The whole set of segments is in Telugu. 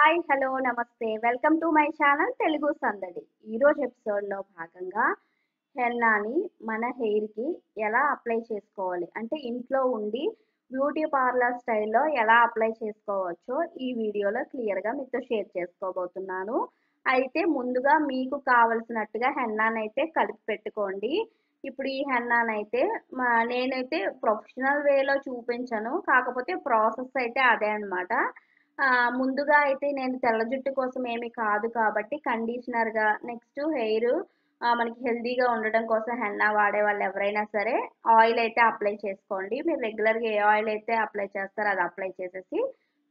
హాయ్ హలో నమస్తే welcome to my channel Telugu సందడి. ఈరోజు ఎపిసోడ్లో భాగంగా హెన్నాని మన హెయిర్కి ఎలా అప్లై చేసుకోవాలి అంటే ఇంట్లో ఉండి బ్యూటీ పార్లర్ స్టైల్లో ఎలా అప్లై చేసుకోవచ్చో ఈ వీడియోలో క్లియర్గా మీతో షేర్ చేసుకోబోతున్నాను. అయితే ముందుగా మీకు కావలసినట్టుగా హెన్నానైతే కలిపి పెట్టుకోండి. ఇప్పుడు ఈ హెన్నానైతే నేనైతే ప్రొఫెషనల్ వేలో చూపించను, కాకపోతే ప్రాసెస్ అయితే అదే అనమాట. ముందుగా అయితే నేను తెల్ల జుట్టు కోసం ఏమి కాదు కాబట్టి కండిషనర్‌గా నెక్స్ట్ హెయిర్ మనకి హెల్తీగా ఉండడం కోసం హెన్నా వాడే వాళ్ళు ఎవరైనా సరే ఆయిల్ అయితే అప్లై చేసుకోండి. మీరు రెగ్యులర్‌గా ఏ ఆయిల్ అయితే అప్లై చేస్తారో అది అప్లై చేసేసి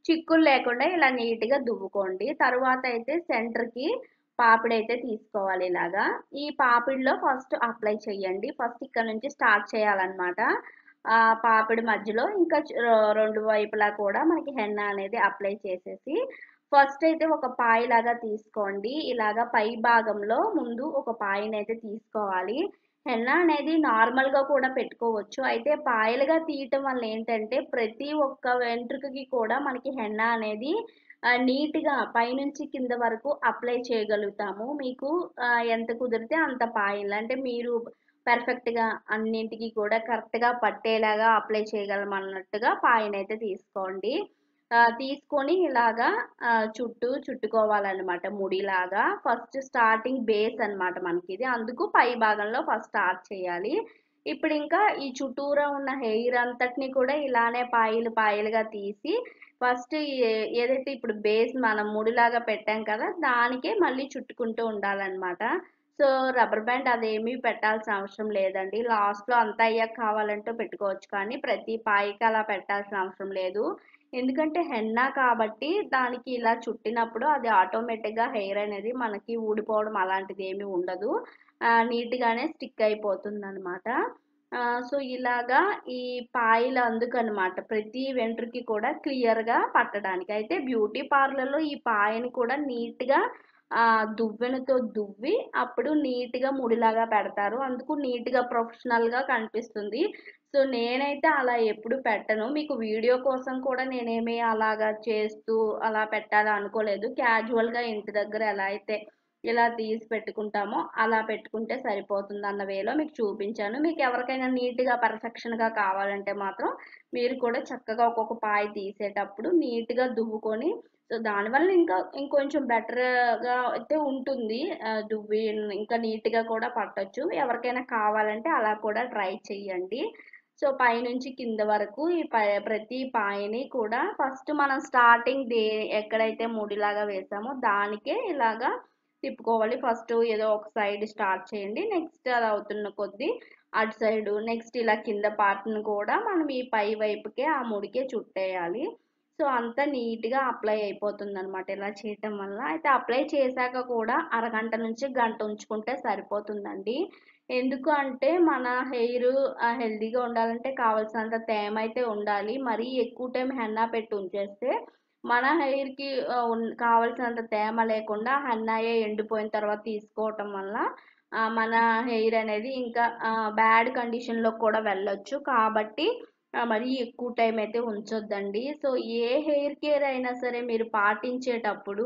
చిక్కులు లేకుండా ఇలా నీట్‌గా దువ్వుకోండి. తరువాత అయితే సెంటర్‌కి పాపిడైతే తీసుకోవాలి ఇలాగా. ఈ పాపిడిలో ఫస్ట్ అప్లై చేయండి. ఫస్ట్ ఇక్కడ నుంచి స్టార్ట్ చేయాలన్నమాట. పాపిడి మధ్యలో ఇంకా 2 వైపులా కూడా మనకి హెన్నా అనేది అప్లై చేసేసి ఫస్ట్ అయితే ఒక పాయలాగా తీసుకోండి. ఇలాగా పై భాగంలో ముందు ఒక పాయనైతే తీసుకోవాలి. హెన్నా అనేది నార్మల్‌గా కూడా పెట్టుకోవచ్చు. అయితే పాయలుగా తీయటం వల్ల ఏంటంటే ప్రతి ఒక్క వెంట్రుకకి కూడా మనకి హెన్నా అనేది నీట్‌గా పైనుంచి కింద వరకు అప్లై చేయగలుగుతాము. మీకు ఎంత కుదిరితే అంత పాయలు అంటే మీరు పర్ఫెక్ట్‌గా అన్నింటికి కూడా కరెక్ట్‌గా పట్టేలాగా అప్లై చేయగలమన్నట్టుగా పాయనైతే తీసుకోండి. తీసుకొని ఇలాగా చుట్టుకోవాలన్నమాట ముడిలాగా. ఫస్ట్ స్టార్టింగ్ బేస్ అన్నమాట మనకిది. అందుకు పై భాగంలో ఫస్ట్ స్టార్ట్ చేయాలి. ఇప్పుడింకా ఈ చుట్టూరా ఉన్న హెయిర్ అంతటిని కూడా ఇలానే పాయలుగా తీసి ఫస్ట్ ఏదైతే ఇప్పుడు బేస్ మనం ముడిలాగా పెట్టాం కదా! దానికే మళ్ళీ చుట్టుకుంటూ ఉండాలన్నమాట. సో, రబ్బర్ బ్యాండ్ అదేమీ పెట్టాల్సిన అవసరం లేదండి. లాస్ట్‌లో అంతా అయ్యాక కావాలంటే పెట్టుకోవచ్చు. కానీ ప్రతి పాయకి అలా పెట్టాల్సిన అవసరం లేదు. ఎందుకంటే హెన్నా కాబట్టి దానికి ఇలా చుట్టినప్పుడు అది ఆటోమేటిక్‌గా హెయిర్ అనేది మనకి ఊడిపోవడం అలాంటిది ఏమీ ఉండదు. నీట్‌గానే స్టిక్ అయిపోతుందనమాట. సో, ఇలాగా ఈ పాయలు అందుకనమాట. ప్రతి వెంట్రుకి కూడా క్లియర్‌గా పట్టడానికి. అయితే బ్యూటీ పార్లర్‌లో ఈ పాయని కూడా నీట్‌గా దువ్వెనతో దువ్వి అప్పుడు నీట్‌గా ముడిలాగా పెడతారు. అందుకు నీట్‌గా ప్రొఫెషనల్‌గా కనిపిస్తుంది. సో, నేనైతే అలా ఎప్పుడు పెట్టను. మీకు వీడియో కోసం కూడా నేనేమి అలాగా చేస్తూ అలా పెట్టాలి అనుకోలేదు. క్యాజువల్‌గా ఇంటి దగ్గర ఎలా అయితే ఇలా తీసి పెట్టుకుంటామో అలా పెట్టుకుంటే సరిపోతుందన్న వేలో మీకు చూపించాను. మీకు ఎవరికైనా నీట్‌గా పర్ఫెక్షన్‌గా కావాలంటే మాత్రం మీరు కూడా చక్కగా ఒక్కొక్క పాయ తీసేటప్పుడు నీట్‌గా దువ్వుకొని సో, దానివల్ల ఇంకొంచెం బెటర్‌గా అయితే ఉంటుంది. దువ్వి ఇంకా నీట్‌గా కూడా పట్టొచ్చు. ఎవరికైనా కావాలంటే అలా కూడా ట్రై చేయండి. సో, పైనుంచి కింద వరకు ఈ ప్రతి పాయని కూడా ఫస్ట్ మనం స్టార్టింగ్ ఎక్కడైతే ముడిలాగా వేసామో దానికే ఇలాగా తిప్పుకోవాలి. ఫస్ట్ ఏదో ఒక సైడ్ స్టార్ట్ చేయండి. నెక్స్ట్ అది అవుతున్న కొద్దీ అటు సైడు నెక్స్ట్ ఇలా కింద పార్ట్‌ని కూడా మనం ఈ పై వైపుకే ఆ ముడికే చుట్టేయాలి. సో, అంతా నీట్‌గా అప్లై అయిపోతుందనమాట ఇలా చేయటం వల్ల. అయితే అప్లై చేశాక కూడా అరగంట నుంచి గంట ఉంచుకుంటే సరిపోతుందండి. ఎందుకు అంటే మన హెయిరు హెల్తీగా ఉండాలంటే కావాల్సినంత తేమ అయితే ఉండాలి. మరీ ఎక్కువ టైం హెన్నా పెట్టి ఉంచేస్తే మన హెయిర్‌కి కావాల్సినంత తేమ లేకుండా హెన్నాయే ఎండిపోయిన తర్వాత తీసుకోవటం వల్ల మన హెయిర్ అనేది ఇంకా బ్యాడ్ కండిషన్‌లోకి కూడా వెళ్ళొచ్చు. కాబట్టి మరీ ఎక్కువ టైం అయితే ఉంచొద్దండి. సో, ఏ హెయిర్ కేర్ అయినా సరే మీరు పాటించేటప్పుడు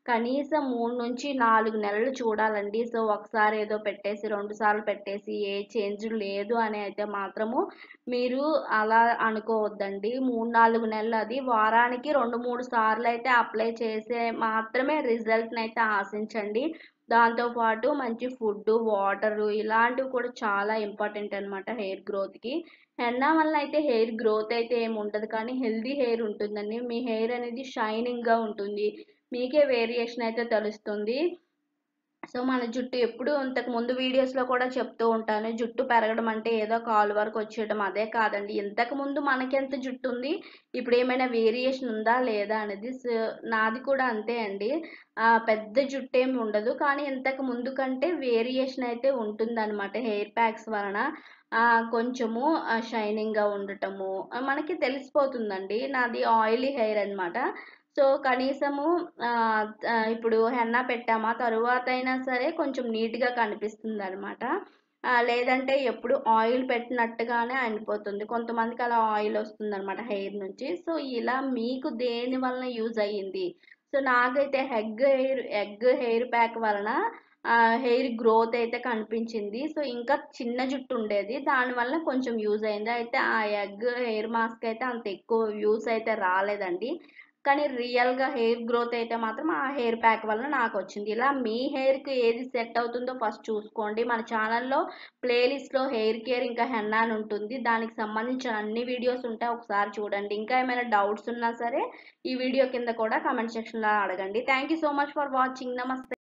కనీసం 3-4 నెలలు చూడాలండి. సో, ఒకసారి ఏదో పెట్టేసి 2 సార్లు పెట్టేసి ఏ చేంజ్ లేదు అని అయితే మాత్రము మీరు అలా అనుకోవద్దండి. 3, 4 నెలలు అది వారానికి 2, 3 సార్లయితే అప్లై చేసే మాత్రమే రిజల్ట్‌నయితే ఆశించండి. దాంతో పాటు మంచి ఫుడ్డు, వాటరు ఇలాంటివి కూడా చాలా ఇంపార్టెంట్ అనమాట హెయిర్ గ్రోత్‌కి. హెన్నా వల్ల అయితే హెయిర్ గ్రోత్ అయితే ఏమి ఉండదు కానీ హెల్తీ హెయిర్ ఉంటుందండి. మీ హెయిర్ అనేది షైనింగ్‌గా ఉంటుంది. మీకే వేరియేషన్ అయితే తెలుస్తుంది. సో, మన జుట్టు ఎప్పుడు ఇంతకు ముందు వీడియోస్‌లో కూడా చెప్తూ ఉంటాను. జుట్టు పెరగడం అంటే ఏదో కాలు వరకు వచ్చేయడం అదే కాదండి. ఇంతకుముందు మనకెంత జుట్టుంది, ఇప్పుడేమైనా వేరియేషన్ ఉందా లేదా అనేది. నాది కూడా అంతే అండి. పెద్ద జుట్టేమి ఉండదు. కానీ ఇంతకు ముందు కంటే వేరియేషన్ అయితే ఉంటుందనమాట హెయిర్ ప్యాక్స్ వలన. కొంచెము షైనింగ్‌గా ఉండటము మనకి తెలిసిపోతుందండి. నాది ఆయిలీ హెయిర్ అనమాట. సో, కనీసము ఇప్పుడు హెన్నా పెట్టామా తరువాతైనా సరే కొంచెం నీట్‌గా కనిపిస్తుందనమాట. లేదంటే ఎప్పుడు ఆయిల్ పెట్టినట్టుగానే అయిపోతుంది. కొంతమందికి అలా ఆయిల్ వస్తుందనమాట హెయిర్ నుంచి. సో, ఇలా మీకు దేని వలన యూజ్ అయ్యింది? సో నాకైతే ఎగ్ హెయిర్ ప్యాక్ వలన హెయిర్ గ్రోత్ అయితే కనిపించింది. సో ఇంకా చిన్న జుట్టు ఉండేది, దానివల్ల కొంచెం యూజ్ అయింది. అయితే ఆ ఎగ్ హెయిర్ మాస్క్ అయితే అంత ఎక్కువ యూస్ అయితే రాలేదండి. కానీ రియల్గా హెయిర్ గ్రోత్ అయితే మాత్రం ఆ హెయిర్ ప్యాక్ వల్ల నాకు వచ్చింది. ఇలా మీ హెయిర్కి ఏది సెట్ అవుతుందో ఫస్ట్ చూసుకోండి. మన ఛానల్లో ప్లేలిస్ట్లో హెయిర్ కేర్ ఇంకా హెన్నా అని ఉంటుంది, దానికి సంబంధించిన అన్ని వీడియోస్ ఉంటాయి, ఒకసారి చూడండి. ఇంకా ఏమైనా డౌట్స్ ఉన్నా సరే ఈ వీడియో కింద కూడా కామెంట్ సెక్షన్లో అడగండి. Thank you so much for watching. నమస్తే.